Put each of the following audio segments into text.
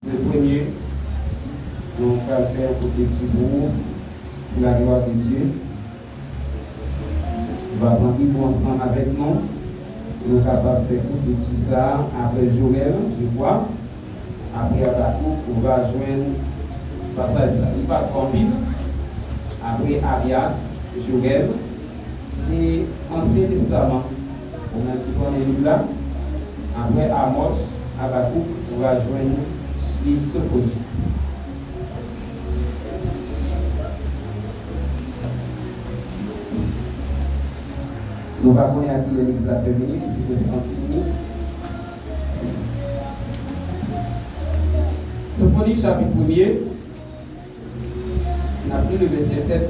Le premier, nous allons faire un petit bout pour la gloire de Dieu. On va prendre ensemble avec nous. Nous sommes capables de faire tout ça après Joël, je crois. Après Abakouk, on va joindre passage ça. Il va trop vite. Après Abias, Joël, c'est Ancien Testament. On a qui prend les livres là. Après Amos, Abakouk, on va joindre Sophonie. Nous allons connaître à qui est l'exacteur minute, c'est 56 minutes. Sophonie chapitre 1er, on a pris le verset 7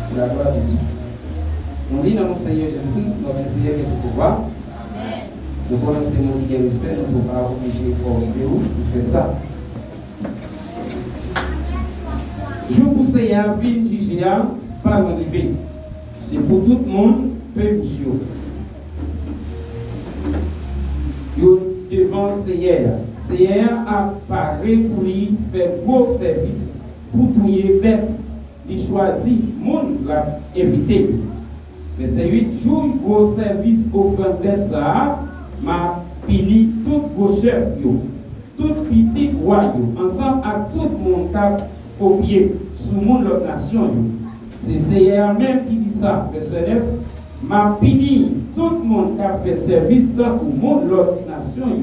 pour la gloire de Dieu. On lit dans mon Seigneur Jésus-Christ, notre Seigneur qui est au pouvoir. Nous connaissons ces mots qui ont respect, nous ne pouvons pas obliger forcer ou faire ça. Jour pour Seigneur, vie juger, pas arriver. C'est pour tout le monde, peuple Dieu. Devant Seigneur. Seigneur apparaît pour lui faire beau service, pour tout les bêtes. Il choisit, monde l'a invité. Mais c'est 8 jours, gros service offrande ça, m'a fini tout vos chefs, tout petit roi, ensemble à tout le monde qui a copié sous mon l'autre nation. C'est Seigneur même qui dit ça, verset 9, m'a fini tout le monde qui a fait service dans le monde l'autre nation.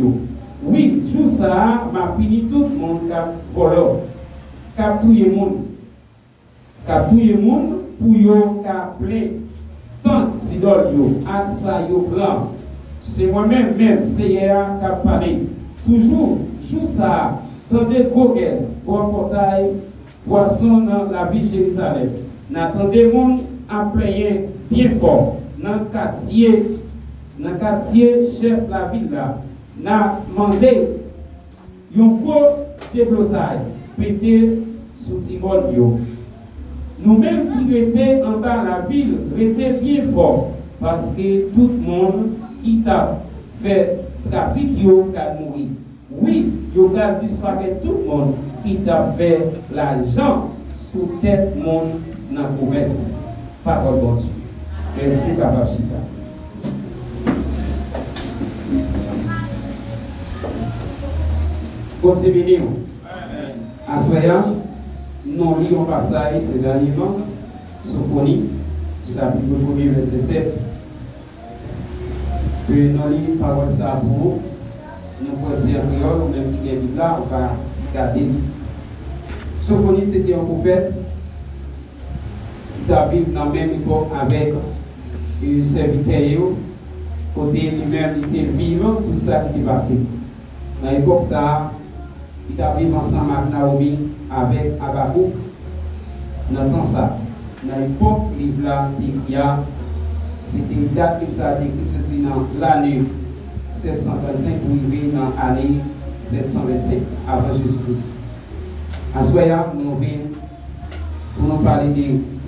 Oui, jour ça, m'a fini tout le monde qui a volé, qui a tout le monde. Qui a tout le monde pour yo qui a plein tant d'idoles, à ça yo plan. C'est moi-même, Seigneur, qui a parlé. Toujours, jour ça, tendez Gogel, pour portail, poisson dans la ville de Jérusalem. N'attendez mon à player bien fort. Dans le quartier, chef de la ville là, n'a demandé un gros déblosage, pété sous Timon. Nous-mêmes qui étions en bas de la ville, étaient bien forts, parce que tout le monde qui t'a fait trafic, il a mouru. Oui, il a disparu tout le monde qui t'a fait l'argent sous tête monde dans la promesse. Parole de Dieu. Merci, Kabachita. Continuez. À soyant, nous lisons passage ces derniers temps, Sophonie, chapitre 1er, verset 7. Que nous lisons parole ça pour vous. Nous pensons en créole, ou même qui est là, on va garder. Sophonie, c'était un prophète qui a vécu dans la même époque avec un serviteur, côté lui-même, il était vivant, tout ça qui est passé. Dans l'époque, ça, il a vécu ensemble avec Naomi, avec Abakouk. Dans le temps, ça, dans l'époque, livre là, c'était une date que ça a été écrit, c'était dans l'année 735 pour arriver dans l'année 725 avant Jésus-Christ. À Soya, nous venons pour nous parler de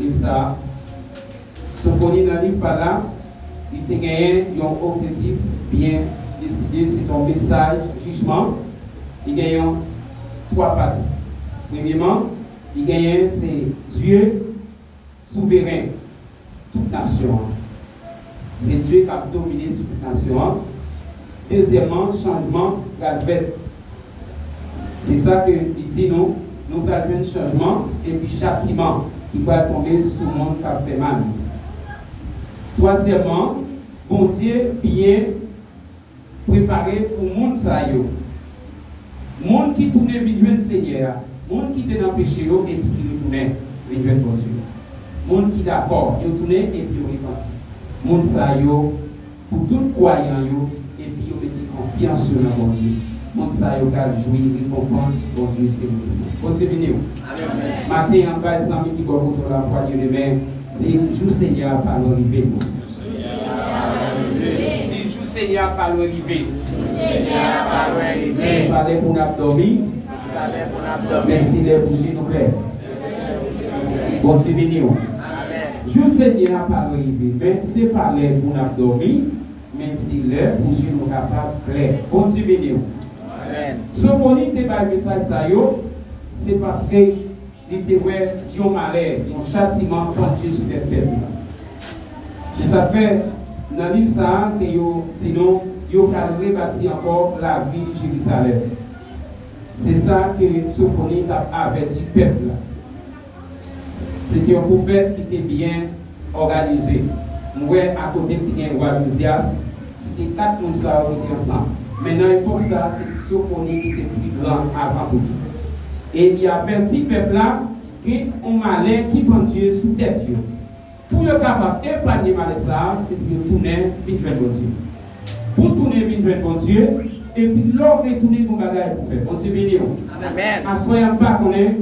livre ça. Sophonie dans le livre par là, il a gagné un objectif bien décidé, c'est un message, jugement. Il gagne 3 parties. Premièrement, il gagne c'est Dieu souverain, toute nation. C'est Dieu qui a dominé sur toute nation. Deuxièmement, changement fait. C'est ça que il dit nous allons un changement et puis châtiment qui va tomber sur le monde qui a fait mal. Troisièmement, bon Dieu bien préparé pour le monde ça yo. Monde qui tourne vers le Seigneur, monde qui était dans le péché et puis qui retourne vers le bon Dieu. Monde qui d'accord, il tourne et puis il repenti. Monde ça yo pour tout croyant yo et puis il met confiance sur le bon Dieu. Monde ça yo gal jouir récompense bon Dieu c'est vous. Continuez. Amen. Matin en bas amis qui vont contre la poignée de main, dit jour Seigneur par l'arrivée. Dit jour Seigneur par l'arrivée. Parlez pour nous dormir. Merci de bouger nos clés. Continuez. Jour Seigneur par l'arrivée. Mais c'est parler pour nous dormir. Même si l'heure bouger nous capable clair. Continuez. Amen. Sophonie te par le message ça yo, c'est parce que il était ouais, yon malheur, yon châtiment sans Dieu sur cette terre. Et ça fait dans le livre ça que yo sinon yo va rebâtir encore la vie de Jérusalem. C'est ça que Sophonie a averti le peuple. C'était un prophète qui était bien organisé. Ouais, à côté de roi Josias, c'était 4 personnes qui étaient ensemble. Maintenant, pour ça, c'est Sophonie qui était plus grand avant tout. Et il a averti le peuple là qu'on malin qui prend Dieu sous tête. Pour le capable d'épargner mal ça, c'est de tourner vite vers bon Dieu. Pour tourner vite vers bon Dieu, et puis l'autre retourner pour bagage pour faire. Bon Dieu béni. Amen. En soyant pas qu'on est,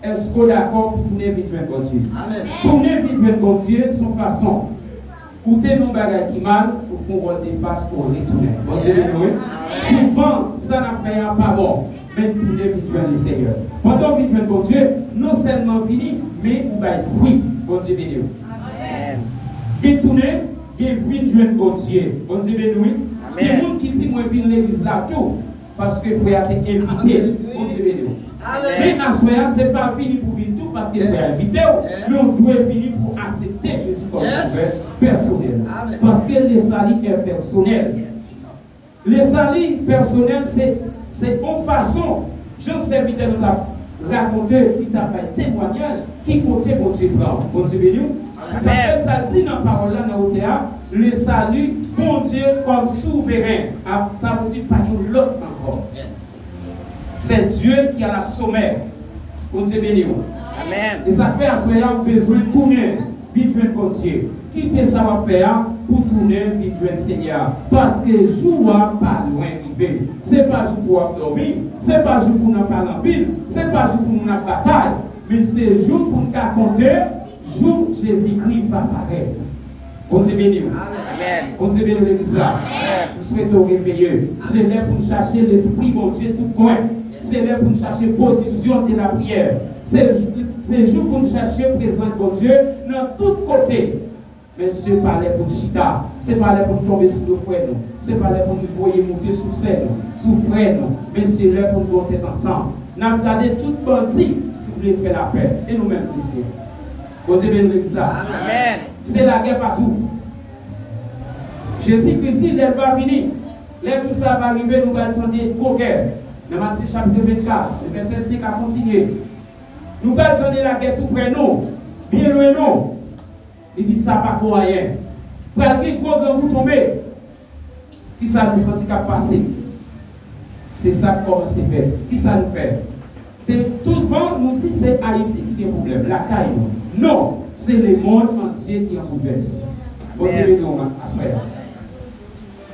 est-ce qu'on est d'accord pour tourner vite vers bon Dieu? Amen. Tourner vite vers bon Dieu, son façon. Écoutez nos bagages qui mal, pour faire des faces pour retourner. Bon Dieu béni. Souvent, ça n'a fait pas bon. Même tourner vite vers le Seigneur. Pendant vite vers bon Dieu, non seulement fini, mais vous avez fruit. Bon Dieu béni. Amen. Détourner, vite vers bon Dieu. Bon Dieu béni. Il y a des gens qui disent moi je viens l'église là tout parce que frère t'es invité. Bon Dieu béni. Mais à ce moment, ce n'est pas fini pour venir tout parce que frère invité, mais on doit venir pour accepter Jésus comme sauveur personnel. Parce que le salut est personnel. Le salut personnel, c'est une façon, Jean serviteur nous a raconté, qui t'a fait témoignage, qui comptait mon Dieu blanc. Bon Dieu béni. Ça fait partie dans la parole là dans le théâtre. Le salut, bon Dieu comme souverain. Ça veut dire pas l'autre encore. C'est Dieu qui a la sommaire. Bon Dieu béni. Amen. Et ça fait à ce moment besoin de tourner vite vers bon Dieu. Quitter ça va faire pour tourner vite vers le Seigneur. Parce que jour pas loin arriver. C'est pas jour pour dormir. C'est pas jour pour nous parler en pile. C'est pas jour pour nous faire bataille. Mais c'est jour pour nous compter. Jour Jésus-Christ va apparaître. Bon Dieu béni. Amen. Bon Dieu béni l'église là. Nous souhaitons réveiller. C'est là pour nous chercher l'esprit, bon Dieu, tout coin. C'est là pour nous chercher position de la prière. C'est jour pour nous chercher présence, bon Dieu, dans tous côtés. Mais ce n'est pas là pour nous chita. Ce n'est pas là pour nous tomber sous nos frères. Ce n'est pas là pour nous voyer monter sous scène, sous frères. Mais c'est là pour nous monter ensemble. Nous avons gardé tout bandit qui voulait faire la paix. Et nous-mêmes, ici. Bon Dieu béni l'église là. Amen. C'est la guerre partout. Jésus-Christ, il va venir. Là, tout ça va arriver, nous allons attendre au guerre. Dans Matthieu chapitre 24, le verset 5 a continué. Nous allons attendre la guerre tout près de nous. Bien loin de nous. Il dit ça pas pour rien. Pour aller gros vous tomber. Qui ça nous senti qu'à passer? C'est ça qu'on commence à faire. Qui ça nous fait? C'est tout le monde nous dit c'est Haïti qui a un problème. La caille. Non, c'est le monde entier qui est en problème. Bon Dieu,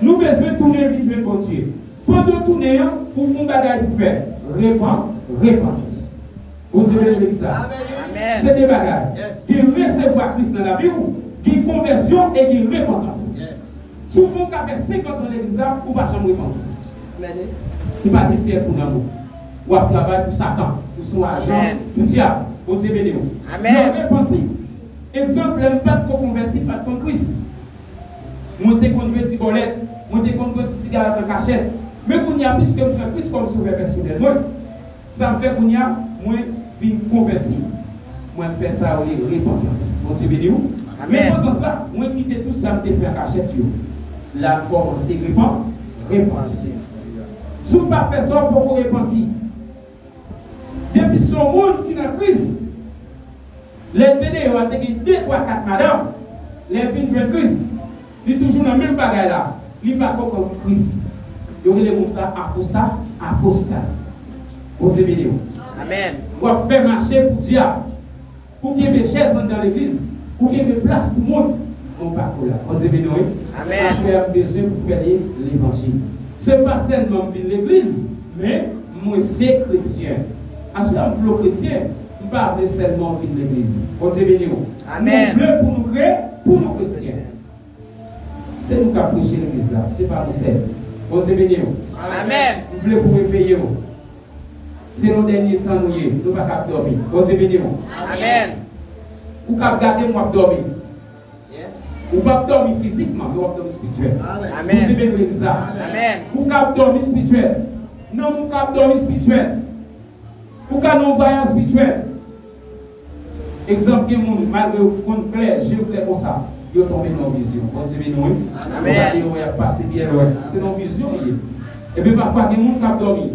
nous avons besoin de tourner vite vers bon Dieu. Pendant tourner, pour nous bagaille pour faire, répense. Bon Dieu, ça. C'est des bagailles. Qui recevoir Christ dans la vie, qui conversion et qui repentance. Souvent, quand on fait 50 ans l'église, pour ne pas jamais repentir. Il va dire pour nous. Ou à travailler pour Satan, pour son argent, pour diable. Bon Dieu, béni. Amen. Repentir. Exemple, pas de convertir, pas de Christ. Monter conduire des bolettes, monter conduire des cigarettes en cachette. Mais qu'on y a plus que Christ comme sauveur personnel. Moi, ça me fait qu'on y a moins de convertir. Moi, faire ça, oui, repentance. Bon Dieu béni. Mais pendant ça, moi, quitter tout ça, me faire en cachette. Là, commencer à repentir. Si vous ne faites pas ça, pour vous repentir. Depuis son monde qui est en Christ, les TD, il y a 2, 3, 4 madame, les vignes de Christ, ils sont toujours dans le même bagage là. Ils ne sont pas comme Christ. Ils ont les ça apostat, apostas. Bon Dieu béni. Amen. On va faire marcher pour diable. Pour qu'il y ait des chaises dans l'église. Pour qu'il y ait des places pour le monde. On va pas là. Bon Dieu béni. Amen. Parce qu'il y a besoin pour faire l'évangile. Ce n'est pas seulement de l'église, mais moi c'est chrétien. Parce que je suis chrétien, je ne parle pas seulement de l'église. Bon Dieu béni. Amen. Nous voulons pour nous créer, pour nous chrétiens. C'est nous qui avons prêché l'église là, ce n'est pas nous seuls. Bon Dieu béni. Amen. Nous voulons pour réveiller. C'est nos derniers temps, nous ne pouvons pas dormir. Bon Dieu béni. Amen. Vous pouvez garder moi dormir. Vous ne pouvez pas dormir physiquement, mais vous pouvez dormir spirituellement. Amen. Vous pouvez bénir l'église là. Amen. Vous pouvez dormir spirituel. non mon cap dormi spirituel. Ou ka non voyage spirituel. Exemple, malgré qu'on clair, j'ai clair comme ça, ils tombent dans la vision. Bon, c'est bien, oui. Amen. On va passer bien, c'est dans la vision. Et puis parfois, il y a des gens qui dormi.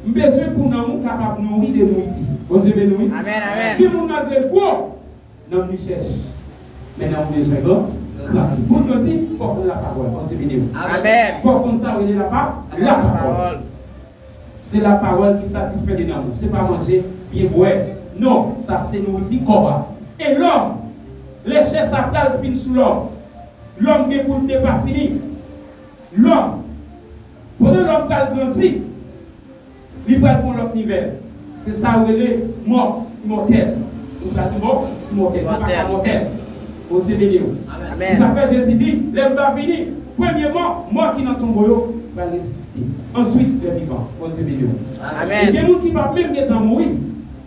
Nous avons besoin pour nous capables de nourrir des nourritures. Bon, c'est bien, oui. Amen, amen. Qui nous a dit quoi? Nous nous cherchons. Mais nous avons besoin de pour nous dire, il faut qu'on ait la parole. Bon, c'est bien, oui. Amen. Il faut qu'on s'arrête la parole. C'est la parole qui satisfait les noms. Ce n'est pas manger bien boire. Non, ça c'est nourriture corps. Et l'homme, les chaises sapales finissent sous l'homme. L'homme qui n'est pas fini. L'homme, pendant l'homme qui a grandi, il va pour l'autre niveau. C'est ça où il est mort, mortel. Vous avez dit mort, mortel. Mortel. Vous avez dit. Amen. Ça fait Jésus dit, l'homme va finir. Premièrement, moi qui n'en tombe va ressusciter. Ensuite, les vivants. Vous avez dit. Amen. Il y a des gens qui ne peuvent même pas mourir.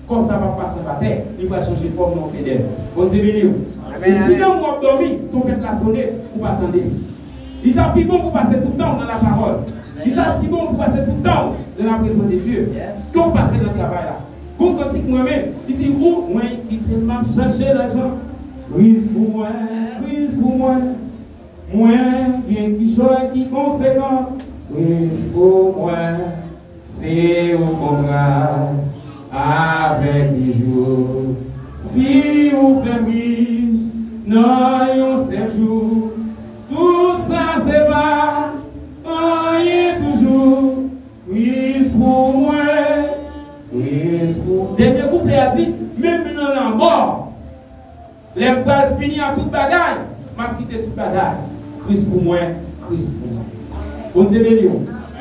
Quand ça va passer par terre, il va changer de forme dans le pédale. Bon Dieu béni. Si dans moi dormi, ton père l'a sonné, vous pas attendre. Il t'a plus bon pour passer tout le temps dans la parole. Il t'a plus bon pour passer tout le temps dans la présence de Dieu. Quand passer dans le travail là. Quand on dit moi-même, il dit où moi qui t'ai m'a cherché l'argent. Prise pour moi, prise pour moi. Moi, bien qui soit qui conséquent. Prise pour moi, c'est au combat. Avec les jours, si vous faites riche, non, c'est jour, tout ça c'est pas, rien toujours, oui pour moi, oui pour. Dernier couplet a dit, même dans la mort, les balles finissent à toute bagaille, m'a quitté toute bagaille, Christ pour moi, Christ pour moi. Bon Dieu béni.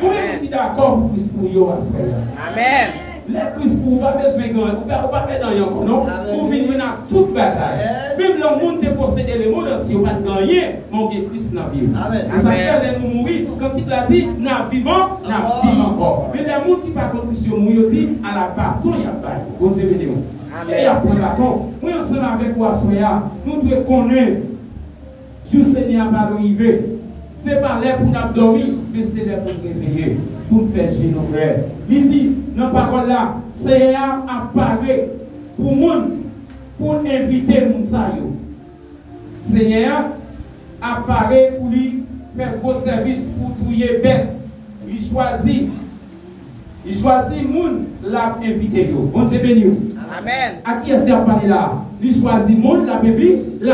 Vous êtes d'accord pour Christ pour vous, Amen. Les Christ pour pas besoin de gagner, vous ne pas perdre encore, non? Vous venez dans toute bataille. Même le monde qui possède le monde entier, vous ne pas gagner, mais Christ n'a vie. Ça fait nous mourir. Quand il a dit, nous vivons, nous vivons encore. Mais les gens qui ne sont pas sur mourir, dit, à la bâton, il y a pas. Bon Dieu béni. Et après bâton, nous ensemble avec vous, nous devons connaître. Juste Seigneur va arriver. Ce n'est pas l'air pour nous dormir, mais c'est l'air pour nous réveiller, pour nous faire chez nos frères. Il dit, dans la parole là, Seigneur apparaît pour nous, pour inviter nous. Seigneur apparaît pour lui faire gros service pour trouver bête. Il choisit moun l'a invité yo. Bon Dieu béni. Amen. À qui est-ce qu'il a parlé là? Il choisit moun l'a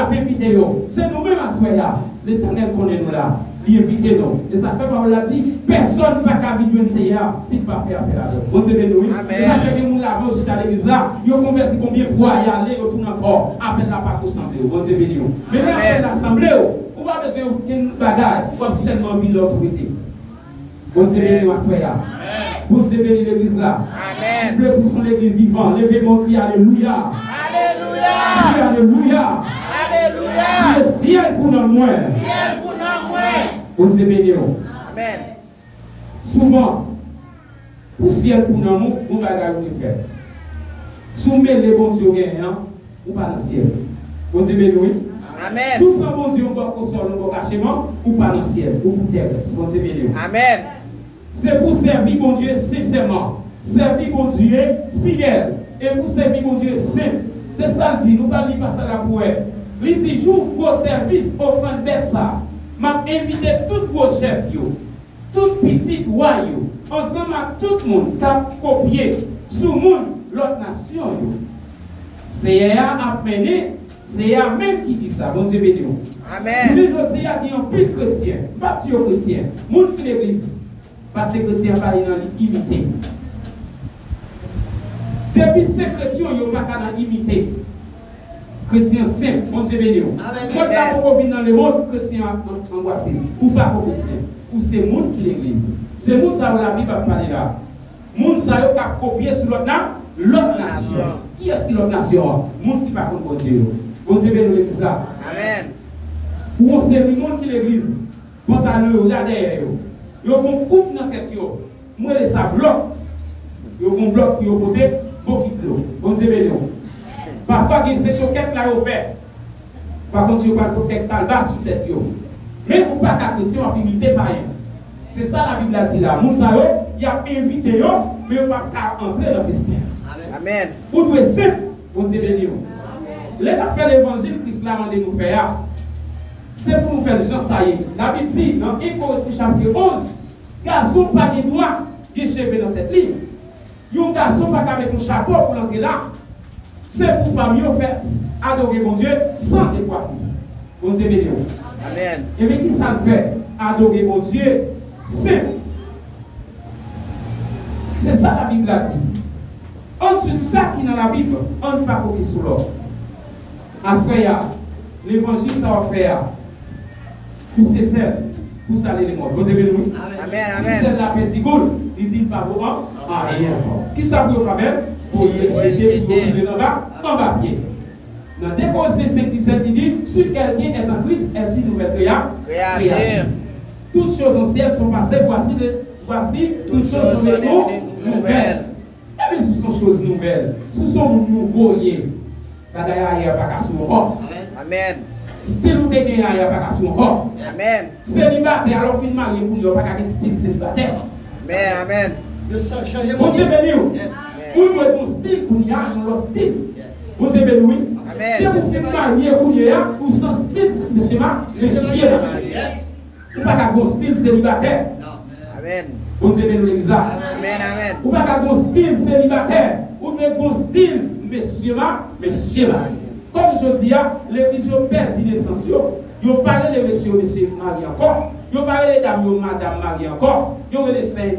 invité yo. C'est nous-mêmes à soya. L'Éternel connaît nous là. Il invite nous. Et ça fait parole là dit, personne n'a qu'à vivre un Seigneur s'il ne pas faire appel à Dieu. Bon Dieu béni. Amen. Ça fait que nous l'avons aussi à l'église là. Ils ont converti combien de fois, ils allaient, ils retournent encore. Appel là pas l'assemblée. Bon Dieu béni. Mais après l'assemblée, vous n'avez pas besoin d'aucune bagarre. Il faut seulement vivre l'autorité. Bon Dieu béni, Assoya. Bon Dieu béni l'église là. Amen. Vous voulez pour son église vivant. Levez-moi, crie Alléluia. Alléluia. Alléluia. Alléluia. Le ciel pour nous moins. Ciel pour nous moins. Bon Dieu béni. Amen. Souvent, pour ciel pour nous, nous bagarre nous faire. Si vous mettez les bons Dieu gagnants, ou pas dans le ciel. Bon Dieu béni. Amen. Si vous prenez bon Dieu, on va construire un cachement, ou pas dans le ciel, ou pour terrestre. Bon Dieu béni. Amen. C'est pour servir bon Dieu sincèrement. Servir bon Dieu fidèle. Et pour servir bon Dieu saint. C'est ça le dit. Nous ne parlons pas ça la poète. Il dit, jour gros service, offrande bête ça. M'a invité tous vos chefs, tout petit roi, ensemble avec tout le monde, qui a copié sous le monde, l'autre nation. C'est à mener, c'est à même qui dit ça. Bon Dieu béni. Amen. Les autres, il y a qui ont plus de chrétiens, pas de chrétiens, monde qui l'église. Parce que les chrétiens ne sont pas imiter. Depuis ces chrétiens, ils n'ont pas qu'à imiter. Chrétien saint, mon Dieu béni. Moi, quand je viens dans le monde, chrétien angoissé. Ou pas chrétien. Ou c'est le monde qui l'église. C'est le monde ça la Bible va parler là. Le monde ça qui a copié sur l'autre nation. Qui est-ce qui est l'autre nation? Le monde qui va contre Dieu. Bon Dieu béni l'église là. Amen. Ou c'est le monde qui l'église. Pantalon, regardez. Ils ont une coupe dans la tête. Moi, ça bloque. Ils ont un bloc qui est au côté. Faut qu'il bloque. Bon Dieu béni. Parfois, il y a ces toquettes là, ils fait. Par contre, si vous parlez de toquettes calbas sur tête, mais vous ne pouvez pas chrétien en imiter par rien. C'est ça la Bible a dit là. Moun sa yo, il a invité eux, mais il va pas entrer dans le festin. Amen. Vous devez simple, vous devez bénir. L'État fait l'évangile, Christ l'a demandé nous faire. C'est pour nous faire les gens, ça y est. La Bible dit, dans Écosse chapitre 11, garçon pas de doigts, qui cheveux dans cette ligne. Un garçon pas avec un chapeau pour l'entrer là. C'est pour famille faire adorer mon Dieu sans décoiffer. Bon Dieu béni. Amen. Et mais qui ça fait? Adorer mon Dieu simple. C'est ça la Bible a dit. En dessous ça qui est dans la Bible, on ne peut pas courir sous l'or. À ce moment-là, l'évangile, ça va faire pour ces celles, pour saler les morts. Bon Dieu béni. Amen. Si c'est la pédigoule, il dit pas vous en rien. Qui ça peut faire? Pour y jeter en bas pied. Dans 2 Corinthiens 5:17, il dit, si quelqu'un est en Christ, est une nouvelle créature. Toutes choses anciennes sont passées, voici toutes choses sont devenues nouvelles. Et bien, ce sont choses nouvelles. Ce sont nouveaux. Bagaya ya pas sous corps. Amen. Style ou te gagné ya pas sous corps. Amen. Célibataire alors fin marié pour yo pas style célibataire. Amen. Bon Dieu béni. Vous avez un style pour y a un autre style. Bon Dieu béni. Amen. Si vous êtes marié pour y a ou sans style monsieur vous pas un style célibataire. Amen. Bon Dieu béni l'église. Amen. Vous pas un style célibataire. Vous avez un style monsieur. Comme je dis, l'église perd l'essence. Ils parlent de monsieur marié encore. Ils parlent de dames, madame mariée encore. Ils ont les saints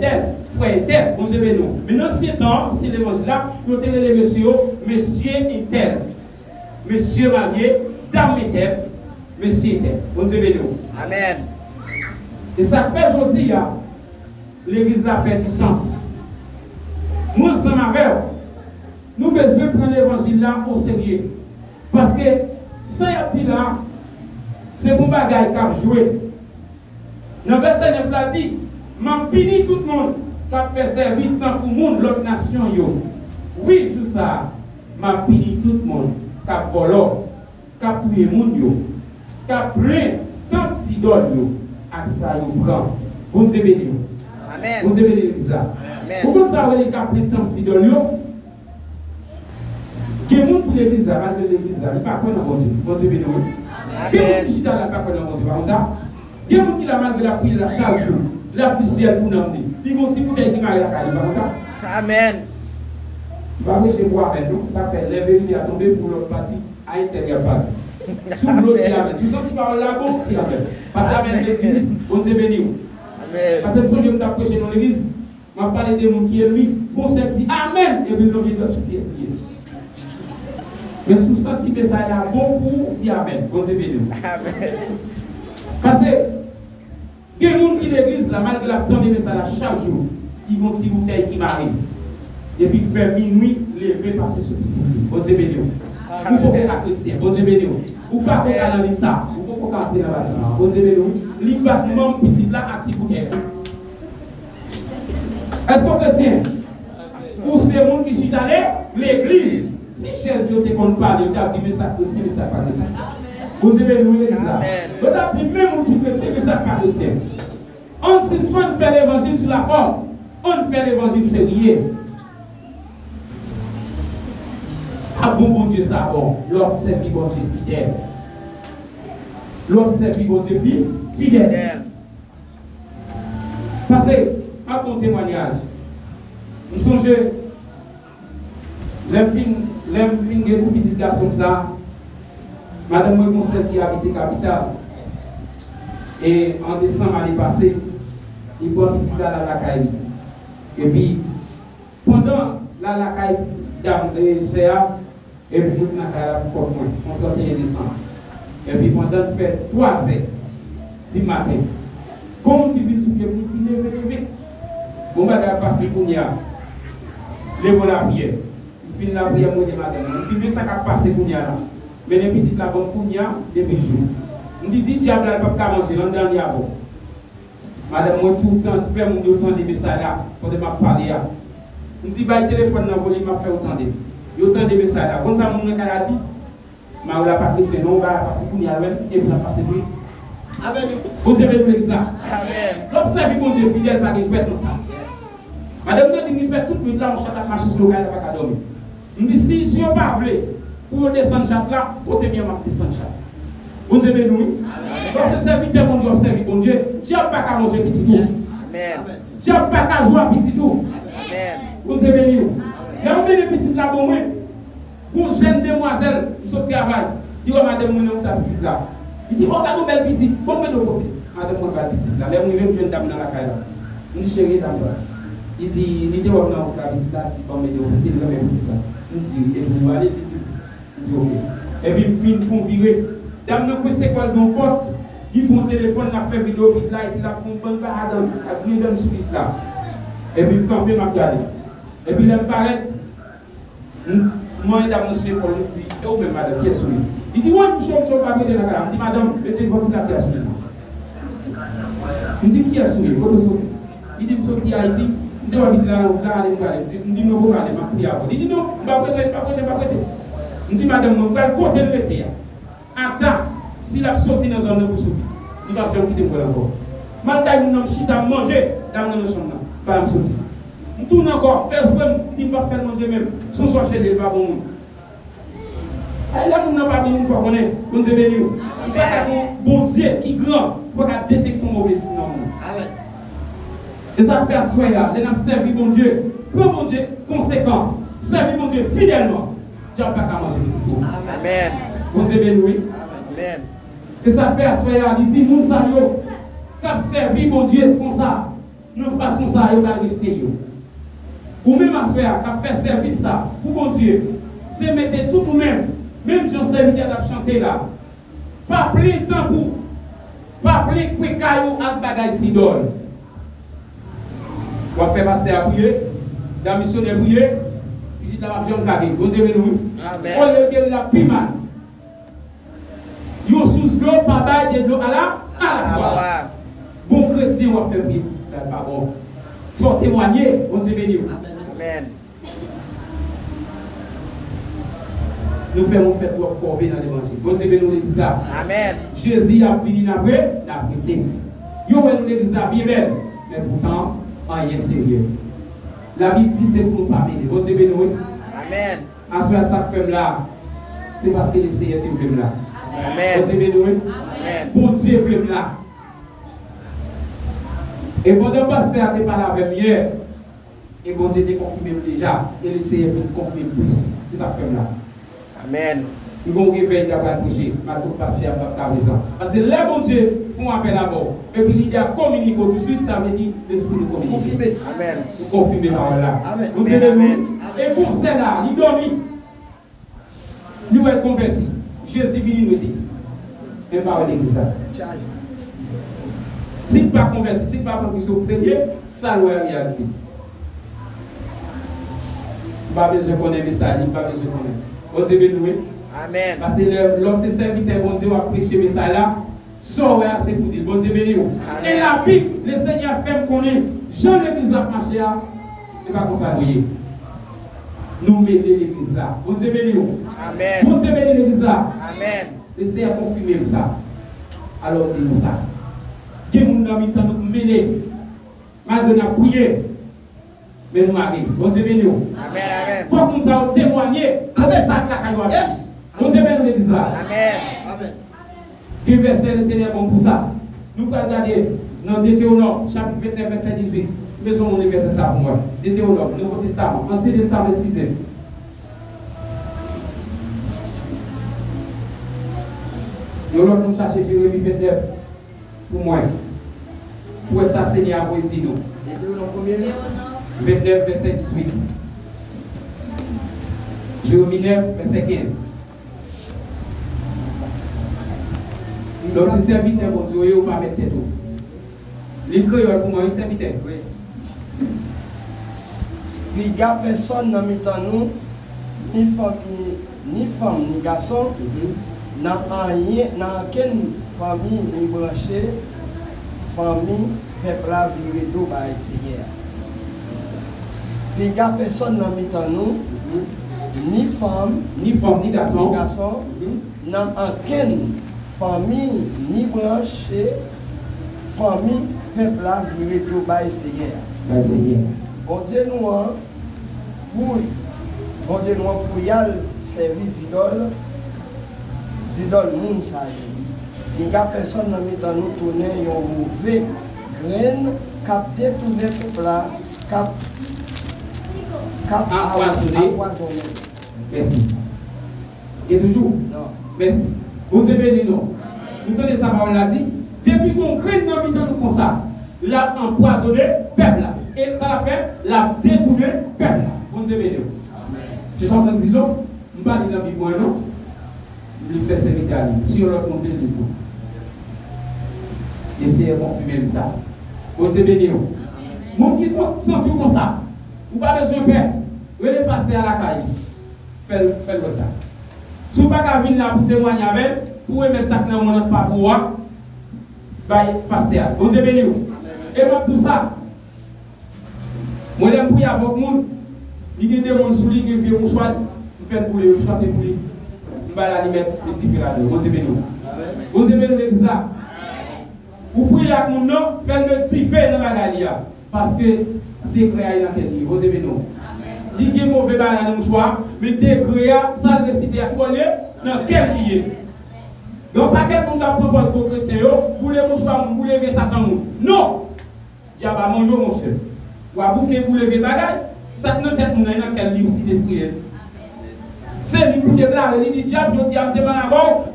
frères tel. Vous savez nous. Mais dans ce temps, c'est l'évangile là. Ils ont les monsieur tel. Monsieur marié, dame tel, monsieur tel. Vous savez nous. Amen. Et ça fait aujourd'hui, l'église a perdu du sens. Nous, ensemble avec nous besoin prendre l'évangile là au sérieux. Parce que ça y là, c'est pour bagaille qu'a joué. Dans le verset 9 là dit, m'a puni tout le monde qui a fait service tant pour monde l'autre nation yo. Oui, tout ça, m'a puni tout le monde qui a volé, qui a tué monde yo, qui a pris tant d'idole yo, ak ça yo prend. Bon Dieu béni. Amen. Bon Dieu béni ça. Pourquoi ça veut dire qu'il a pris tant d'idole yo? Qui est pour l'église, malgré l'église, il ne pas connaître mon Dieu. Bon Dieu béni. Qui est qui dans la pas connaître mon Dieu, par ça? Qui est qui la malgré la prière la charge, la petite ciel pour nous emmener. Il vont si bouteille qui m'a la caille, par ça? Amen. Va chez moi avec nous, ça fait la vérité à tomber pour l'autre partie à l'intérieur pas. Sous l'autre qui amène. Tu sens qu'il parle là-bas, c'est la même. Parce que amène l'église, bon Dieu béni. Amen. Parce que je me suis prêché dans l'église, je vais parler des gens qui aiment lui, pour se dire Amen, et puis nous venons sur pied. Mais sous senti que ça est bon pour dire Amen. Bon Dieu béni. Amen. Parce que il y a des gens qui l'église, malgré la temps de message chaque jour, ils vont si bouteille qui m'arrive. Et puis faire minuit, lever, passer ce petit lit. Bon Dieu béni. Ou pas qu'on chrétien. Bon Dieu béni. Ou pas qu'on canalise ça. Ou pas qu'on entrer dans le bâtiment. Bon Dieu béni. L'imbattement petit là à petit bouteille. Est-ce qu'on peut dire? Ou c'est les gens qui sont allés l'église. Si chaise yo te kon parler, yo t'a dit mais ça chrétien, mais ça pas chrétien. Vous avez nous l'église là. Yo t'a dit même qui chrétien, mais ça pas chrétien. On suspend faire l'évangile sur la forme. On fait l'évangile sérieux. Ah bon Dieu ça bon. L'observer bon Dieu fidèle. L'observer bon Dieu fidèle. Parce que à bon témoignage. Nous songez L'aime finger tout petit garçon ça. Madame moi conseil qui habite capitale. Et en décembre l'année passée, il prend ici là la caille. Et puis pendant la caille dame CA et puis toute la caille pour moi on 31 décembre. Et puis pendant fait 3 heures du matin. Comme qui vient sous que petit lever. Bon bagage passer pour nia. Les la prière. Fin la prière moi de madame. Tu veux ça qu'a passé pour nia là. Mais les petites la bonne pour nia depuis jour. On dit diable là pas manger l'an dernier avant. Madame moi tout le temps fait mon autant de messages là pour de m'a parler là. On dit bah téléphone dans volume m'a fait autant de. Il autant de messages là. Comme ça mon dit ma la pas chrétien non va passer pour nia même et puis la passer pour. Amen. Bon Dieu bénisse ça. Amen. L'observer bon Dieu fidèle pas que jouer comme ça. Madame nous dit, fait toute nuit là, on chante à marcher sur le gars, il n'a pas dormir. Il dit, si on pas voulu, pour descendre chat là, côté mieux, on va descendre chat. Bon Dieu béni. Parce que serviteur, bon Dieu, observe, bon Dieu, tu n'as pas qu'à manger petit tout. Amen. Tu n'as pas qu'à jouer petit tout. Amen. Bon Dieu béni. Là, on met les petites là, bon, pour jeune demoiselle, qui sont travail, il dit, oh, madame, on est ta petite là. Il dit, oh, t'as une belle petite, bon, mais de côté. Madame, on va petite là. Là, on vient une jeune dame dans la caille là. Il dit, chérie, dame ça. Il dit, il dit, oh, non, la petite là, tu peux mettre de côté, la même petite là. Il dit, et vous allez, il dit, ok. Et puis, ils font virer. Dame, nous, c'est quoi le porte? Ils font téléphone, la fait vidéo, là, et puis, la font bonne barre à venir dans le sous là. Et puis, quand ils m'a regardé. Et puis, il paraît. Moi, il a monsieur pour lui dire, et où même madame, qui est souris. Il dit, ouais, je suis pas bien dans la gare. Il dit, madame, mettez votre ventilateur à souris. Il dit, qui est souris? Il dit, je suis à Haïti. Il dit, je suis là, il dit, non, je vais aller, je vais aller. Il dit, non, je ne vais pas prêter. Il dit, madame, je vais côté de l'été. Attends, s'il a sorti dans la zone pour sortir, il va jamais quitter moi encore. Malgré que nous avons manger dans la chambre, pas me sortir. Je tourne encore, faire ce que je ne vais pas faire manger même. Son soir chez les pas bon. Et là, nous n'avons pas besoin de fois qu'on est. Bon Dieu béni. Il n'y a pas de bon Dieu qui est grand pour détecter ton mauvais signe. Et ça fait soin là. Les gens servent bon Dieu. Pour bon Dieu conséquent. Servez bon Dieu fidèlement. Tu n'as pas qu'à manger petit tout. Amen. Bon Dieu béni. Amen. Et ça fait soin là. Il dit, nous savons qu'à servir bon Dieu, c'est comme ça. Nous faisons ça, il va rester. Ou même à soi, qui a fait service ça, pour bon Dieu, c'est mettre tout nous-mêmes, même si on serviteur à chanter là, pas plein de temps pour, pas plein de cailloux à bagaille si d'or. On va faire pasteur à bouiller, la missionnaire bouiller, visite la vision carré, bon Dieu nous. Amen. On le dit la pima. Yo sous l'eau, pas bail de l'eau à la fois. Bon chrétien, on va faire prier, c'est pas bon. Faut témoigner, bon Dieu béni. Amen. Nous faisons fait trop corvée dans l'évangile. Bon Dieu béni, nous l'église ça. Amen. Jésus a fini après, la prêté. Yo nous l'église ça bien belle, mais pourtant, rien sérieux. La Bible dit c'est pour nous parler. Bon Dieu béni. Amen. En ce ça fait là, c'est parce que le Seigneur est venu là. Amen. Bon Dieu béni. Amen. Bon Dieu est venu là. Et pendant le pasteur a parlé avec moi hier, et bon Dieu t'a confirmé déjà, et le Seigneur vient confirmer plus. C'est ça fait là. Amen. Nous avons réveillé d'avoir prêché, ma tout pasteur a raison. Parce que les bons Dieu font appel à mort. Et puis l'idée à communiquer tout de suite, ça veut dire l'esprit de communiquer. Confirmé. Amen. Vous confirmez par là. Amen. Vous Amen. Amen. Et pour cela, il dormit. Nous sommes convertis. Jésus vient nous dire. Et par l'église. Si pas converti, si pas compris au Seigneur, ça doit être réalité. Pas besoin de connaître le message, pas besoin de connaître. Bon Dieu béni. Amen. Parce que lorsque serviteur, bon Dieu, a prêché le message là, ça ouais assez pour dire, bon Dieu béni. Et la Bible, le Seigneur fait connaître, Jean l'église a marché là, il va comme ça briller. Nous venons l'église là. Bon Dieu béni. Amen. Bon Dieu béni l'église là. Amen. Le Seigneur confirme ça. Alors dis-nous ça. Que nous avons mis nous mêler, malgré nous prier, mais nous arrivons. Bon Dieu béni. Amen. Amen. Il faut que nous ayons témoigné avec ça que la caille va. Bon Dieu béni l'église là. Amen. Amen. Quel verset le Seigneur bon pour ça? Nous allons regarder dans Deutéronome, chapitre 29, verset 18. Maison mon verset ça pour moi. Deutéronome, Nouveau Testament, Ancien Testament, excusez. Nous allons chercher Jérémie 29 pour moi. Pour ça, Seigneur, vous dit nous. 29, verset 18. Jérémie 9, verset 15. Lorsque serviteur, bon Dieu, vous ne pas mettre tête. Les créoles pour moi, un serviteur. Oui. Puis il n'y a personne dans nous, ni femme, ni garçon, dans aucune famille, ni branché, famille, peuple à vivre d'eau par le Seigneur. Puis il n'y a personne dans nous, ni femme, ni garçon, dans aucune famille, ni branché, famille, peuple à vivre d'eau par le Seigneur. Bon Dieu nous pour y aller servir idoles moun sa yo. Il y a personne dans nous tourner un mauvais grain cap détourner tout là cap empoisonné. Merci. Et toujours. Non. Merci. Vous avez dit non. Vous connaissez ça, on l'a dit. Depuis qu'on crée dans le temps comme ça, l'a empoisonné peuple là. Et ça l'a fait, l'a détourné peuple là. Vous avez dit. C'est pas comme si l'on, je ne parle pas de la vie moi non. Il fait servir à lui. Si on le compte, il faut. Essayez de confirmer ça. Vous avez béni. Mon qui sent tout comme ça. Vous n'avez pas besoin de père. Vous allez passer à la caille. Faites-le ça. Si vous n'avez pas venir là pour témoigner avec, vous pouvez mettre ça dans mon pas pour moi. Pasteur. Vous avez béni. Et moi tout ça. Moi j'aime pour y avoir des gens. Il y a des gens qui sont qui viennent au soir. Je fais pour les chanter pour lui. Je vais aller mettre les différents. Vous avez béni. Vous avez béni ça. Vous pouvez avec mon nom faire le petit fait dans la galia. Parce que c'est créé dans quel livre. Vous avez béni. Il y a mauvais bail dans le choix, mais t'es créé, ça le réciter à quoi dans quel lieu. Donc, pas quel monde qui propose aux chrétiens, pour les mouchoirs, pour lever Satan. Non! Diable a mangé mon cher. Ou à bouquet pour lever bagage, ça ne tête dans quel livre si tu prières. C'est lui pour déclarer, il dit diable, je dis à me démarrer avant.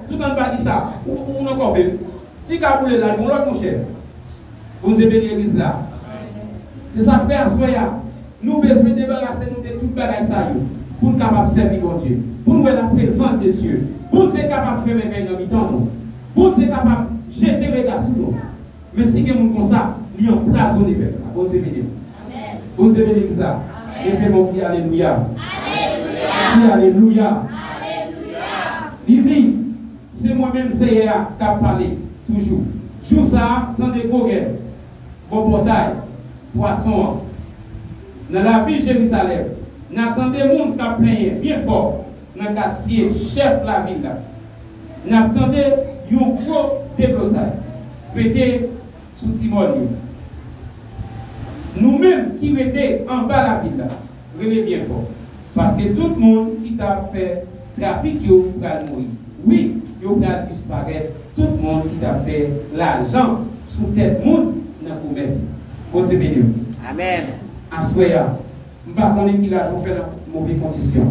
Tout le monde va dire ça. Ou non, encore fait. Il a boulé là, bon, l'autre mon cher. Vous avez béni l'église là. C'est ça fait à soya. Nous besoin de débarrasser nous de toute bagaille ça pour nous capables de servir mon Dieu, pour nous la présence de Dieu, pour nous être capable de faire mes veilles dans le temps, pour nous être capable de jeter les gars sur nous. Mais si nous sommes comme ça, nous sommes empoisonnés les peuples. Bon Dieu béni. Bon Dieu béni ça. Et fais-moi crier alléluia. Alléluia. Alléluia. Ici, c'est moi-même Seigneur qui a parlé toujours. Jour ça, tant de goguets, bon portail, poisson. Dans la ville de Jérusalem, n'attendez les gens qui ont plaigné bien fort dans le quartier, chef de la ville. N'attendez un gros déblossage, pété sous Timon. Nous-mêmes qui étions en bas de la ville, relevez bien fort. Parce que tout le monde qui a fait trafic, il va mourir. Oui, il va disparaître. Tout le monde qui a fait l'argent sous tête de monde dans le commerce. Bon Dieu béni. Amen. Assoya, je ne sais pas qui l'a fait dans de mauvaises conditions.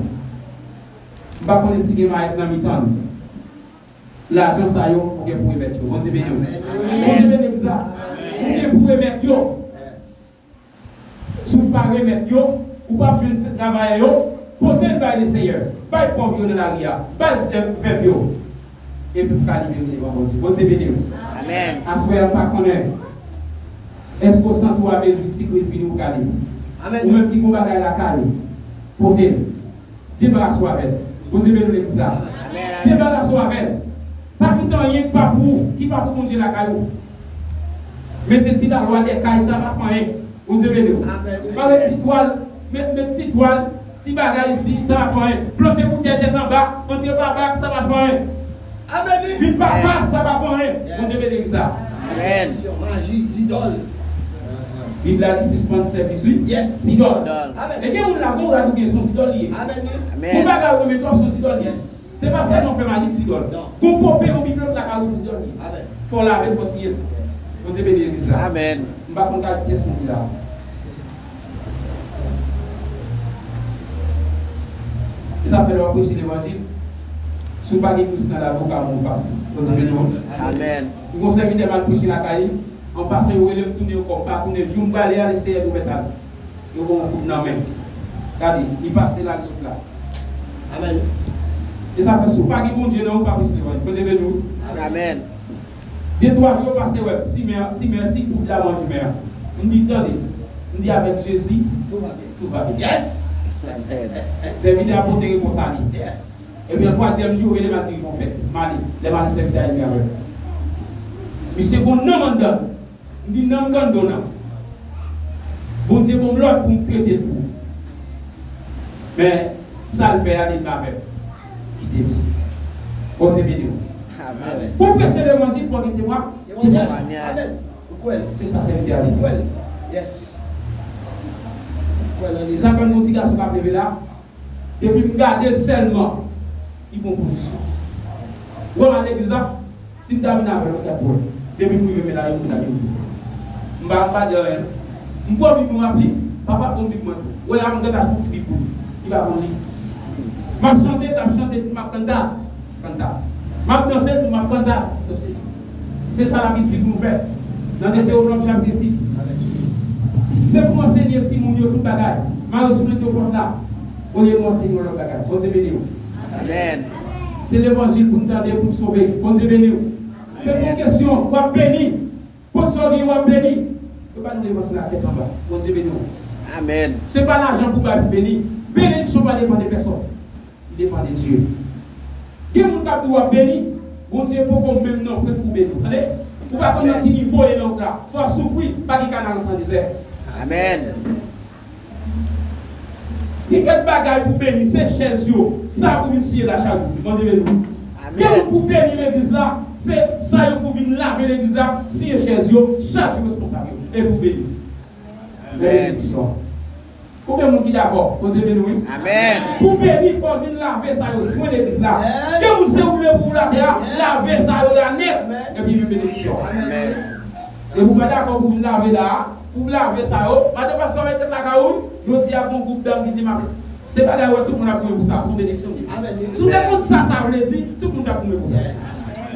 Je ne sais pas si il va être dans le temps. L'argent, ça y est, pour mettre. Bon Dieu béni. Bon Dieu béni ça. Pour mettre. Si vous ne pouvez pas mettre, vous ne pouvez pas travailler, portez par le Seigneur. Pas de pauvre dans la ria, pas de veuve. Et puis, vous pouvez libérer mon Dieu. Bon Dieu béni. Amen. Assoya, pas connaître. Est-ce qu'on sent tout avec justice qui finit au calme? Ou même qui combat la calme? Portez. Débarrassez-vous avec. Vous avez besoin de ça. Débarrassez-vous avec. Pas tout le temps, rien pas pour qui pas pour manger la caillou. Mettez-y la loi des cailles, ça va faire. Vous avez besoin. Pas de petite toile, petite toile, petit bagage ici, ça va faire. Plantez bouteille tête en bas, entrez par bas, ça va faire. Amen. Vite par face, ça va faire. Vous avez besoin de ça. Amen. Magie, idole. Bible a dit suspendre service. Yes. Sidol. Amen. Et bien, on l'a dit, on a dit son sidol lié. Amen. On va garder le métro son sidol lié. C'est pas ça qu'on fait magique sidol. Qu'on peut payer au bibliothèque la case son sidol lié. Amen. Faut laver, faut scier. On te bénit l'église là. Amen. On va compter la question là. Et ça fait leur prêcher l'évangile. Si vous n'avez pas de Christ dans l'avocat, vous facile. Amen. Vous avez serviteur mal prêcher la caille. En passant, vous allez me tourner au corps, pas tourner. Je vais aller à l'essayer de mettre là. Et vous allez me couper. Regardez, il passe là, le là. Amen. Et ça fait sous pas de bon Dieu, non, pas prêcher l'évangile. Bon Dieu, nous. Amen. Des trois jours passés, si merci pour la manger, mère. On dit, attendez, on dit avec Jésus, tout va bien. Yes! C'est évident pour te répondre ça. Yes! Et puis le troisième jour, les matins vont faire. Mali, les matins serviteurs avec. Mais c'est bon, non, on dit non, non. Bon Dieu, bon l'autre pour me traiter pour. Mais ça le fait aller de ma mère. Quittez ici. Bon Dieu, béni. Pour prêcher l'évangile, il faut que moi. Amen. C'est ça, c'est l'idée. Yes. Ça fait mon petit garçon qui a levé là. Depuis que je regarde seulement, il prend position. Ou à l'église là, si je suis avec le depuis que je me mets là, je ne vais pas de rien. Je ne peux pas m'appeler, papa, on dit que je vais faire un petit peu. Il va me dire. Je vais chanter, je vais canter. Je vais danser. C'est ça la Bible que nous faisons. Dans le Théologue chapitre 6. C'est pour enseigner si mon Dieu tout bagaille. Je vais soumettre au point là. On est enseigner le bagaille. Bon Dieu béni. Amen. C'est l'évangile pour nous aider, pour nous sauver. Bon Dieu béni. C'est pour une question. On va bénir. Pour sauver, on va bénir. Ce n'est pas nous dévoiler la tête en bas. Bon Dieu béni. Amen. Ce n'est pas l'argent pour nous bénir. Bénédiction ne dépend des personnes. Il dépend de Dieu. Quel monde qui doit bénir? Bon Dieu, pour qu'on même non pour bénir. Allez? Pour pas qu'on ait un niveau et non là. Il faut souffrir, pas qu'il y ait un sans désert. Amen. Il y a quelques bagages pour bénir, c'est chaises, ça pour venir la charge. Bon Dieu béni. Quel pour bénir l'église là, c'est ça pour venir laver l'église là, si les chaises, chaque jour responsable. Et pour bénir. Amen. Combien de monde qui d'accord? Bon Dieu béni, oui. Amen. Pour bénir, il faut venir laver ça, soin l'église là. Que vous savez où le pour la terre, laver ça, la net, et puis une bénédiction. Amen. Et vous pas d'accord pour venir laver là, pour laver ça, madame parce qu'on va être la caoule, je dis à mon groupe d'hommes qui dit c'est pas grave, tout le monde a pour ça, son bénédiction. Si vous avez ça, ça veut dire, tout le monde a pour ça.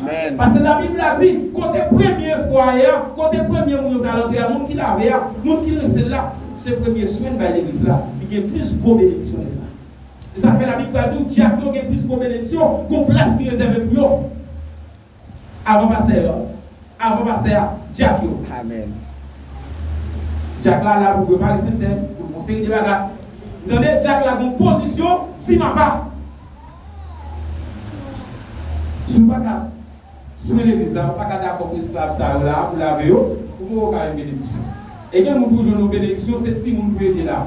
Amen. Parce que la Bible a dit, côté première fois, côté premier monde qui a l'entrée, le monde qui l'a vu, le monde qui reste là, c'est le premier soin de l'église là, il y a plus de bénédiction que ça. Et ça fait la Bible a dit, Jacques a plus de bénédiction qu'on place qui réserve pour eux. Avant pasteur, Jacques. Amen. Jacques là, pour préparer cette scène, pour faire série de bagages. Vous entendez, Jacques là, une position, si ma part. Je ne suis pas d'accord. Si vous l'église là, pas d'accord pour l'esclave ça là, pour laver, pour avoir une bénédiction. Et quand nous pouvons nos bénédictions, c'est si nous pouvons là.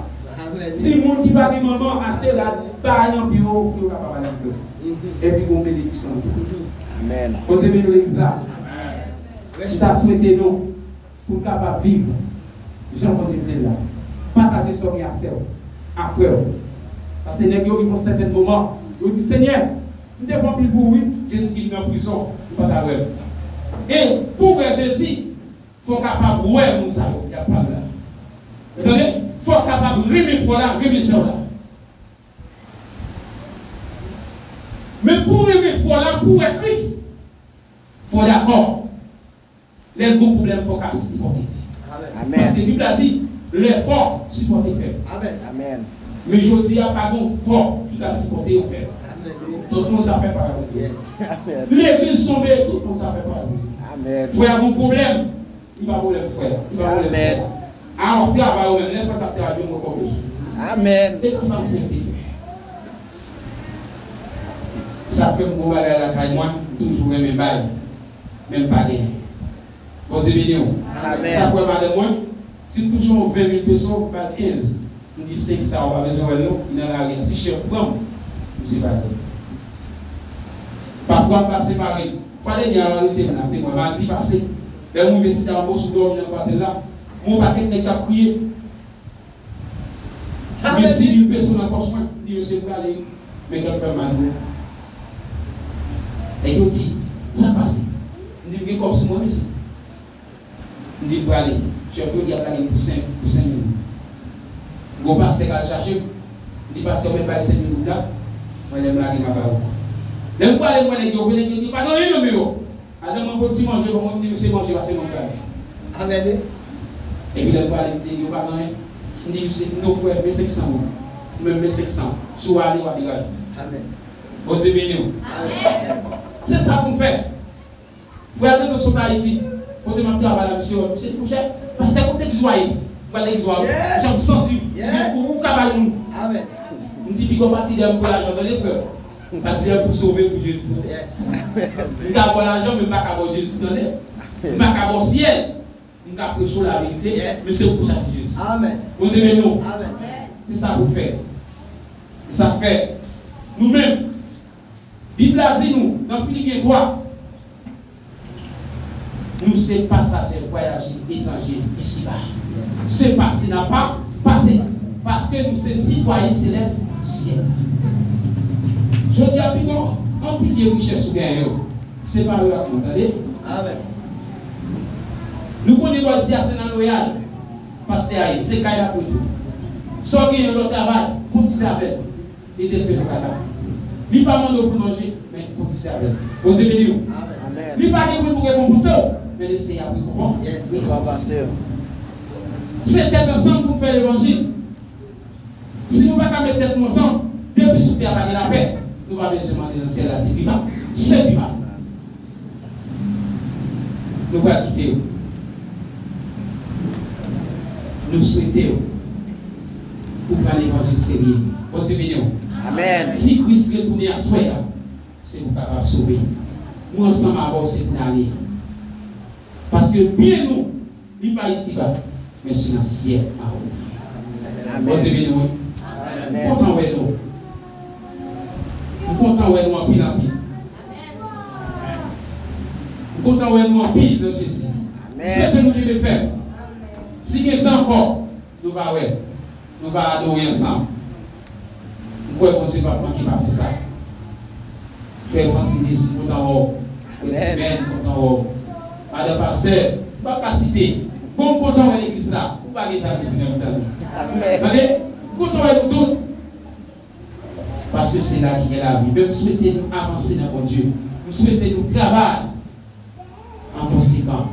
Si nous qui va dire maman, acheter la parole, puis vous pouvez pas parler de plus. Et puis, une bénédiction. Amen. Vous aimez l'église là. Je t'ai souhaité nous pour capable vivre. Jean-Paul là. Partager son bien à frère. Parce que les gens qui vont certains moments, ils disent Seigneur, nous devons plus pour oui, Jésus qui est en prison, pas ta web. Et pour Jésus, il faut capable de ouais, il n'y a pas là. Vous entendez? Il faut capable de remettre là, remettre là. Mais pour remettre là, pour être Christ, il faut d'accord. Les gros problèmes, il faut qu'à supporter. Amen. Parce que la Bible a dit, les forts supportent les faibles. Amen. Amen. Mais je dis, il n'y a pas de fort qui a supporté les faibles. Tout le monde ça fait pareil. Amen. L'église tombée, tout le monde ça fait pareil. Amen. Frère a un problème, il va problème frère. Il va problème Amen. frère. Ah, on travaille même, les frères ça travaille encore plus. Amen. C'est comme ça que c'est fait. Ça fait mon bagage à la caille, moi, toujours même bail, même pas rien. Bon Dieu béni. Amen. Ça fait mal de moi. Si nous touchons 20 000 personnes, pas 15, nous disons 5 ça, on va besoin de nous, il n'y en a rien. Si chef prend, c'est pas vrai. Parfois, on passe par il fallait y arrêter, madame, moi, m'a dit passer. Les universités en bourse dormir dans le là. Mon paquet n'est qu'à prier. Mais 6 000 personnes en poche, Dieu sait pas aller, mais qu'elle fait mal. Et il dit, ça passe. Il dit, comme si moi, ici. Il dit, pour aller, chef, il y a plaqué pour 5 minutes. Go passer qu'à chercher. Il dit, parce que même pas 5 minutes là, moi, je vais me laguer ma parole. Les gens qui ont dit, ils disent, pardon, il y a un mon petit manger, pour moi, c'est manger, c'est mon père. Amen. Et puis les gens qui disent, il n'y a pas rien. Il dit, c'est nos frères, mais 500 euros. Même 500. Soit aller ou à dégage. Amen. Bon Dieu béni. C'est ça qu'on fait. Frère, nous sommes là ici. Quand tu m'as dit, à la mission, c'est pour cher. Parce que vous êtes joyeux. Vous allez joyeux. J'ai senti. Vous avez nous. Amen. On dit, qu'on partit d'un pour l'argent de les frères. Parce que pour sauver pour Jésus. Nous avons l'argent, mais pas qu'à Jésus. Nous pas qu'à le ciel. Nous avons prêché la vérité. Mais c'est pour chercher Jésus. Amen. Vous aimez nous. Amen. C'est ça qu'on fait. C'est ça qu'on fait. Nous-mêmes. Bible a dit nous, dans Philippiens 3, nous sommes passagers, voyageurs, étrangers, ici-bas. C'est passé, n'a pas passé. parce que nous sommes citoyens célestes du ciel. Je dis à Pigon, on peut dire richesse ou gain, c'est pas eux à entendez? Amen. Nous pouvons négocier à Sénat loyal, pasteur Aïe, c'est Kaila pour tout. Soit bien le travail, pour tirer avec, et développer le cadavre. Il pas mandé pour manger, mais pour tirer avec. Bon Dieu béni. Amen. Il pas de pour récompenser, mais laissez à vous Yes. C'est tête ensemble pour faire l'évangile. Si nous ne pouvons pas mettre tête ensemble, depuis sous terre la paix, nous allons demander dans le ciel là, c'est plus mal. C'est plus mal. Nous ne pouvons pas quitter. Nous souhaitons pour prendre l'évangile sérieux. Bon Dieu béni. Amen. Si Christ retourne à soi, c'est pour capable sauver. Nous ensemble avant c'est pour aller. Parce que bien nous, il n'est pas ici bas, mais sur le ciel. Bon Dieu béni. Nous content avec nous. Nous content avec nous en pile en pile. Nous content avec nous en pile de Jésus. Ce que nous devons faire. Si il y a temps encore, nous allons adorer ensemble. Nous croyons que Dieu va faire ça. Frère Francilis, nous avons Madame Pasteur, pas citer. Bon, content avec l'église là. Vous ne pouvez pas déjà plus Amen. Content avec nous tous. Parce que c'est là qu'il y a la vie. Même souhaiter nous avancer dans mon Dieu. Nous souhaitons nous travailler en conséquent.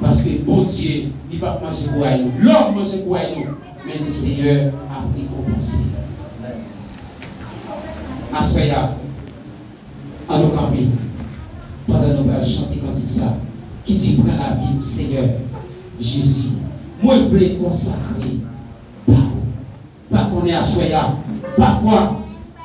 Parce que bon Dieu, il ne va pas manger pour nous. L'homme mange pour nous. Mais le Seigneur a récompensé. Assoya, à nos campés, pendant nous allons chanter comme ça, qui dit prends la vie, Seigneur, Jésus. Moi, je voulais consacrer par vous. Pas qu'on est assoya. Parfois,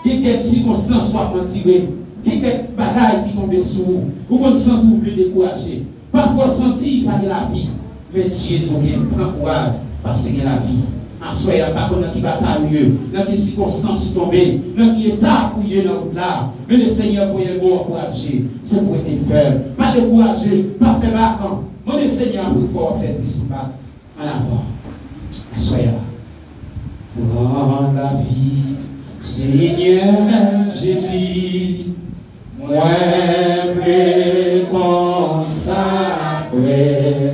il y a quelques circonstances soit mentirées, il y a quelques bagailles qui tombent sur vous, vous vous sentez vous décourager. Parfois, sentir qu'il y a la vie, mais Dieu est bien, prends courage, parce qu'il y a la vie. En soi, il n'y a pas qu'on a qui bataille mieux, dans qui circonstances tombées, dans qui état où il y a là. Mais le Seigneur vous est bon encourager, c'est pour être ferme, pas décourager, pas faire marquant. Mon le Seigneur vous faut faire plus bas en avant. Soyez dans la vie, Seigneur Jésus, moi veux consacrer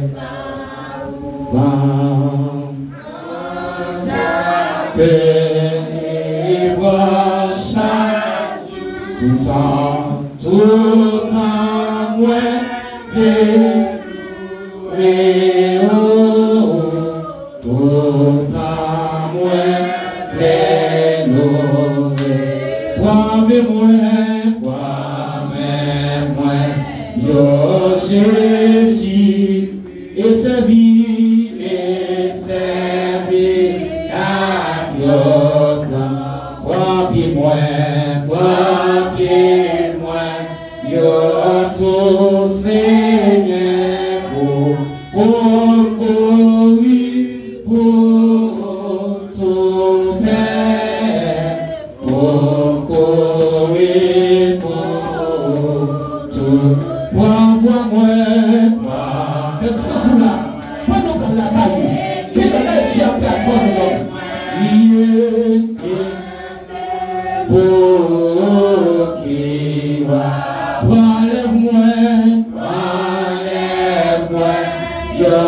et voir chaque tout temps, moi et tout temps, moi yo Jésus, et servi, à toi, moi, yo tout Seigneur, pour tout terre, pour courir, pour tout. Envoie-moi, fais ça tout là, pas nous comme la caillou, qui est là, tu as plateforme, pour qui va, enlève-moi, yo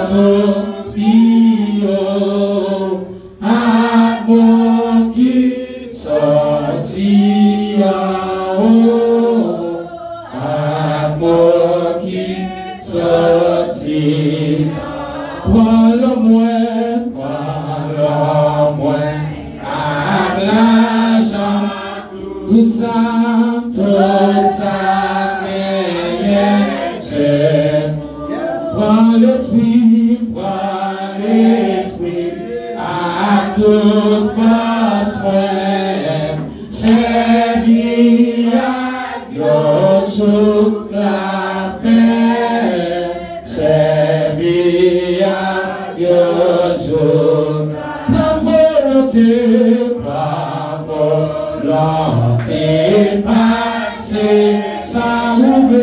tout fio, à mon qui sortit en haut. Sorti, prends-le-moi, à l'argent, tout ça, prends l'esprit, à toute face, servir à Dieu, la servir à Dieu, la volonté, passer, ça ouvre,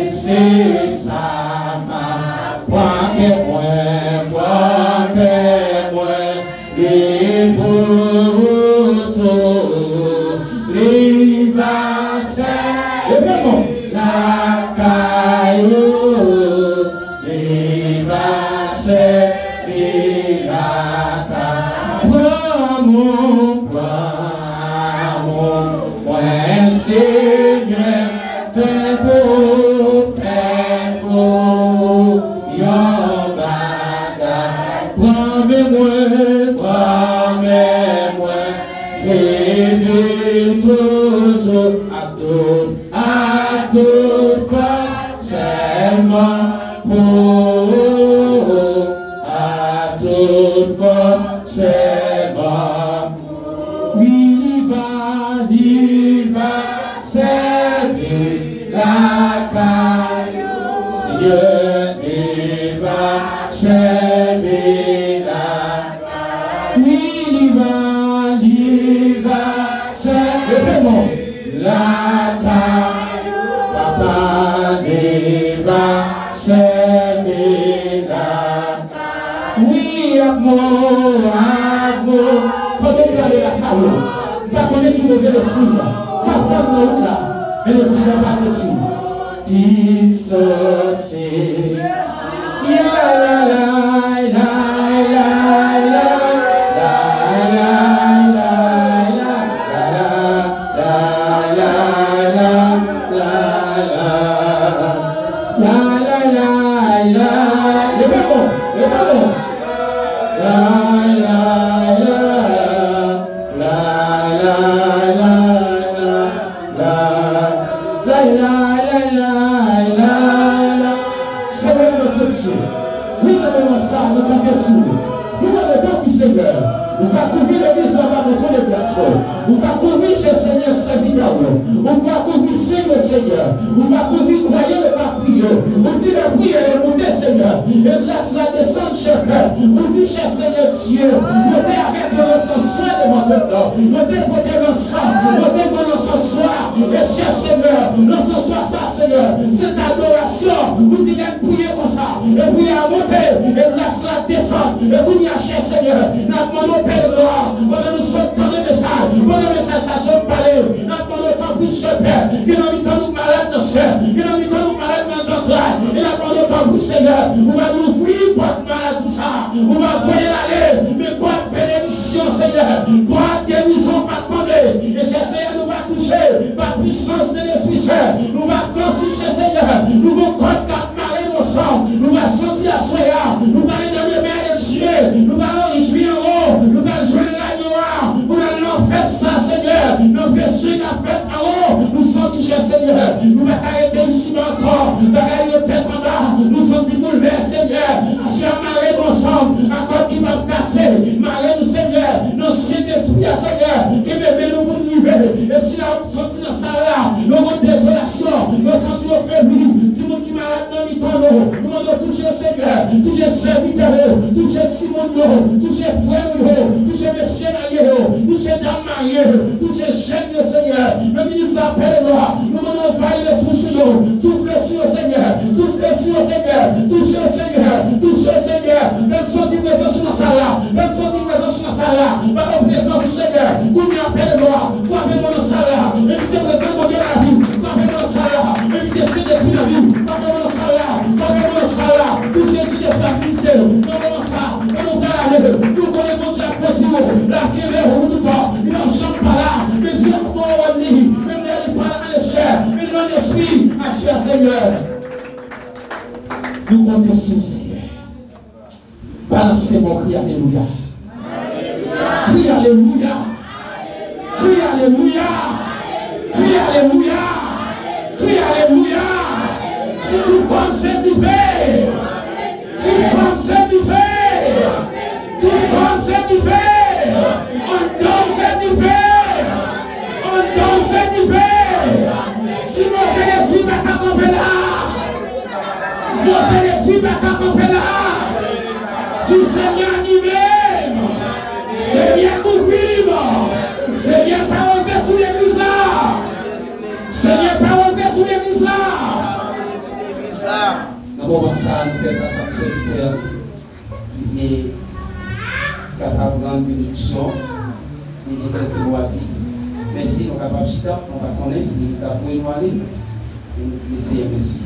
c'est ça, ma, point que moi, Nous comptons sur le Seigneur. Balancez mon cri, alléluia. Crie alléluia. Crie alléluia. Crie alléluia. Crie alléluia. Si tu comptes, c'est du fait. Tu comptes, c'est du fait. Tu comptes, c'est du fait. On donne, c'est du fait. On donne, c'est du fait. Si mon père est suivi, t'accompagner là. Mon père est suivi, t'accompagner là. Du Seigneur lui-même. Seigneur couvrir. Seigneur paroser sur l'église là. Seigneur paroser sur l'église là. Dans le moment ça, nous faisons un serviteur qui venait capable de bénédiction, si il y a quelques mots à dire. Mais si nous sommes capables de chita, on va connaître si nous avons une année, et nous disons merci.